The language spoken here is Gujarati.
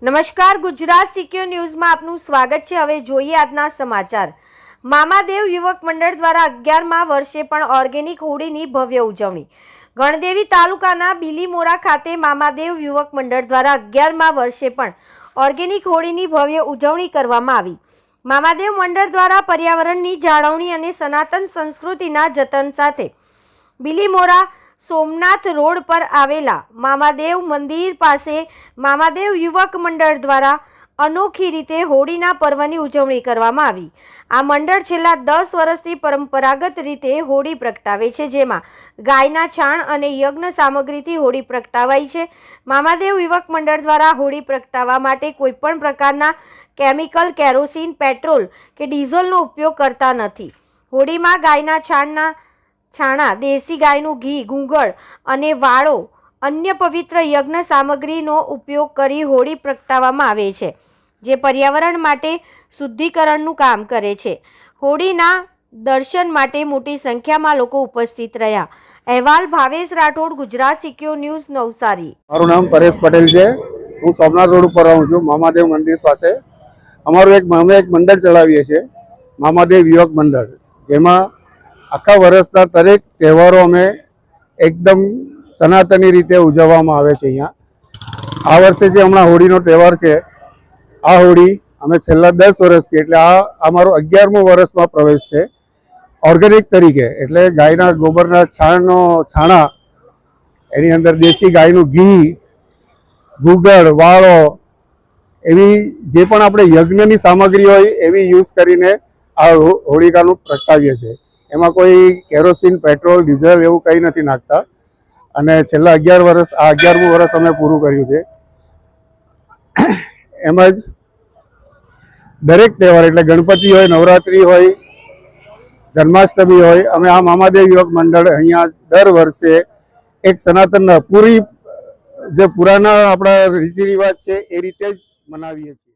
નમસ્કાર, ગુજરાત સિક્યોર ન્યૂઝમાં આપનું સ્વાગત છે। હવે જોઈએ આજના સમાચાર। મામાદેવ યુવક મંડળ દ્વારા 11મા વર્ષે પણ ઓર્ગેનિક હોળીની ભવ્ય ઉજવણી। ગણદેવી તાલુકાના બિલીમોરા ખાતે મામાદેવ યુવક મંડળ દ્વારા 11મા વર્ષે પણ ઓર્ગેનિક હોળીની ભવ્ય ઉજવણી કરવામાં આવી। મામાદેવ મંડળ દ્વારા પર્યાવરણની જાળવણી અને સનાતન સંસ્કૃતિના જતન સાથે બિલીમોરા સોમનાથ રોડ પર આવેલા મામાદેવ મંદિર પાસે મામાદેવ યુવક મંડળ દ્વારા અનોખી રીતે હોળીના પર્વની ઉજવણી કરવામાં આવી। આ મંડળ છેલ્લા 10 વર્ષથી પરંપરાગત રીતે હોળી પ્રગટાવે છે, જેમાં ગાયના છાણ અને યજ્ઞ સામગ્રીથી હોળી પ્રગટાવાય છે। મામાદેવ યુવક મંડળ દ્વારા હોળી પ્રગટાવવા માટે કોઈપણ પ્રકારના કેમિકલ, કેરોસીન, પેટ્રોલ કે ડીઝલનો ઉપયોગ કરતા નથી। હોળીમાં ગાયના છાણા, દેશી ગાયનું ઘી, ગુંગળ અને વાળો અન્ય પવિત્ર યજ્ઞ સામગ્રીનો ઉપયોગ કરી હોળી પ્રગટાવવામાં આવે છે, જે પર્યાવરણ માટે શુદ્ધિકરણનું કામ કરે છે। હોળીના દર્શન માટે મોટી સંખ્યામાં લોકો ઉપસ્થિત રહ્યા। અહેવાલ ભાવેશ રાઠોડ, ગુજરાત સિક્યોર ન્યૂઝ, નવસારી। મારું નામ પરેશ પટેલ છે। હું સોમનાથ રોડ ઉપર રહું છું, મામાદેવ મંદિર પાસે। અમે એક મંડળ ચલાવીએ છીએ, મામાદેવ યુવક મંડળ, જેમાં આખા વર્ષના દરેક તહેવારો અમે એકદમ સનાતની રીતે ઉજવવામાં આવે છે। અહીંયા આ વર્ષે જે હમણાં હોળીનો તહેવાર છે, આ હોળી અમે છેલ્લા 10 વર્ષથી, એટલે આ અમારો 11મું વર્ષમાં પ્રવેશ છે ઓર્ગેનિક તરીકે। એટલે ગાયના ગોબરના છાણા, એની અંદર દેશી ગાયનું ઘી, ગુગળ, વાળો, એવી જે પણ આપણે યજ્ઞની સામગ્રી હોય એવી યુઝ કરીને આ હોળિકાનું પ્રગટાવીએ છીએ। એમાં કોઈ કેરોસીન, પેટ્રોલ, ડીઝલ એવું કંઈ નથી નાખતા। અને છેલ્લા 11 વર્ષ, આ 11મું વર્ષ અમે પૂરું કર્યું છે। એમ જ દરેક તહેવાર, એટલે ગણપતિ હોય, નવરાત્રિ હોય, જન્માષ્ટમી હોય, અમે આ મામાદેવ યુવક મંડળ અહીંયા દર વર્ષે એક સનાતનના પૂરી જે પુરાના આપણા રીતિ રિવાજ છે એ રીતે જ મનાવીએ છીએ।